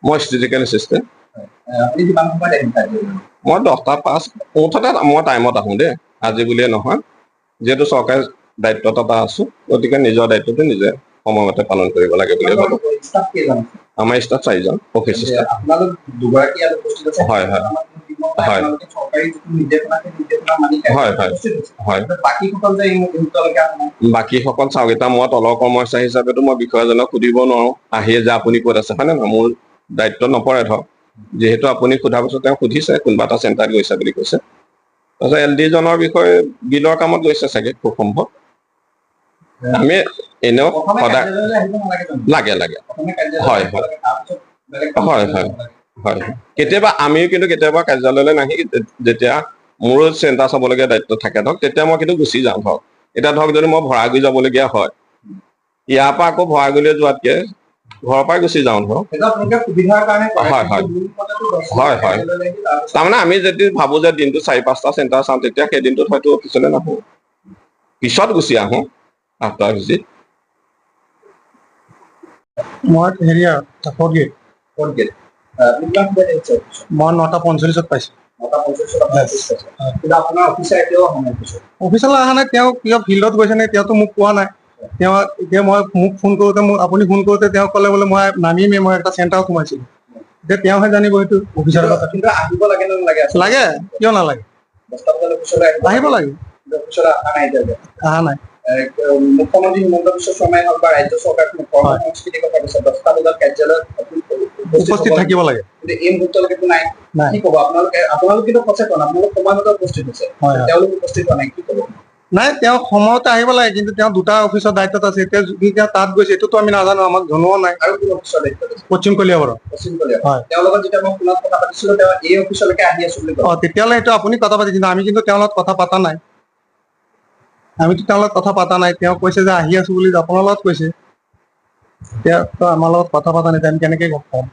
মই ষ্টেটিকেল এছিষ্টেণ্ট। মই 10টা 5 মুঠতে মই টাইমত আহোঁ দেই, আজি বুলিয়ে নহয়। যিহেতু চৰকাৰী দায়িত্বত এটা আছো, গতিকে নিজৰ দায়িত্বটো নিজে সময়মতে পালন কৰিব লাগে বুলি ভাবোঁ। আমাৰ ষ্টাফ 4জন অফিচ ষ্টাফ। হয় হয় হয় হয় হয় হয়। বাকীসকল চাওক, এতিয়া মই তলৰ কৰ্মচাৰী হিচাপেতো মই বিষয়াজনক সুধিব নোৱাৰো আহিয়ে যে আপুনি ক'ত আছে, হয় নে নহয়? মোৰ দায়িত্ব নপৰে ধৰক। যিহেতু আপুনি সোধাৰ পিছত তেওঁ সুধিছে কোনোবা এটা চেণ্টাৰত গৈছে বুলি কৈছে, তাৰপিছত LD জনৰ বিষয়ে বিলৰ কামত গৈছে চাগে খুব সম্ভৱ। আমি এনেও সদায় লাগে লাগে হয় হয় হয় হয় হয়। কেতিয়াবা আমিও কিন্তু কেতিয়াবা কাৰ্যালয়লৈ নাহি, যেতিয়া মোৰো চেণ্টাৰ চাবলগীয়া দায়িত্ব থাকে ধৰক, তেতিয়া মই কিন্তু গুচি যাওঁ ধৰক। এতিয়া ধৰক যদি মই ভৰাগুৰি যাবলগীয়া হয়, ইয়াৰ পৰা আকৌ ভৰাগুৰিলৈ যোৱাতকে ঘৰৰ পৰাই গুচি যাওঁ ধৰক। হয় হয় হয় হয়। তাৰমানে আমি যদি ভাবো যে দিনটো 4-5টা চেণ্টাৰ চাওঁ, তেতিয়া সেই দিনটোত হয়তো অফিচলৈ নাহো, পিছত গুচি আহোঁ আফটাৰ ভিজিট। মই হেৰিয়া ফ'ৰ্থ গেট। মই 9:45 পাইছোঁ। অফিচলৈ অহা নাই, তেওঁ কিয় ফিল্ডত গৈছে নে, তেওঁতো মোক কোৱা নাই। তেওঁ এতিয়া মোক ফোন কৰোঁতে, আপুনি ফোন কৰোঁতে তেওঁ ক'লে বোলে মই নামিমেই, মই এটা চেণ্টাৰত সোমাইছিলোঁ। এতিয়া তেওঁহে জানিব সেইটো অফিচৰ কথা। লাগে, কিয় নালাগে? আহিব লাগে। অহা নাই। মুখ্যমন্ত্ৰী হিমন্ত বিশ্ব শৰ্মাই হওক বা ৰাজ্য চৰকাৰখনে কৰ্ম সংস্কৃতিৰ কথা কৈছে, 10টা বজাত কাৰ্যালয়ত উপস্থিত থাকিব লাগে, কিন্তু এই মুহূৰ্তলৈকেতো নাই। কি ক'ব আপোনালোক কিন্তু সচেতন, আপোনালোক সময়মতে উপস্থিত হৈছে, তেওঁলোক উপস্থিত হোৱা নাই, কি ক'ব? নাই, তেওঁ সময়তে আহিব লাগে, কিন্তু তেওঁ 2টা অফিচৰ দায়িত্বত আছে। এতিয়া যদি তেওঁ তাত গৈছে, এইটোতো আমি নাজানো, আমাক জনোৱা নাই। আৰু কোন অফিচৰ দায়িত্বত আছে? পশ্চিম কলিয়াবৰত। হয়, তেওঁৰ লগত যেতিয়া মই ফোনত কথা পাতিছিলো, তেওঁ এই অফিচলৈকে আহি আছো বুলি কয়। তেতিয়াহ'লে সেইটো আপুনি কথা পাতিছিল, আমি কিন্তু তেওঁৰ লগত কথা পতা নাই। আমিতো তেওঁৰ লগত কথা পতা নাই। তেওঁ কৈছে যে আহি আছো বুলি, আপোনাৰ লগত কৈছে। তেওঁ আমাৰ লগত কথা পতা নাই, আমি কেনেকে গম পাম?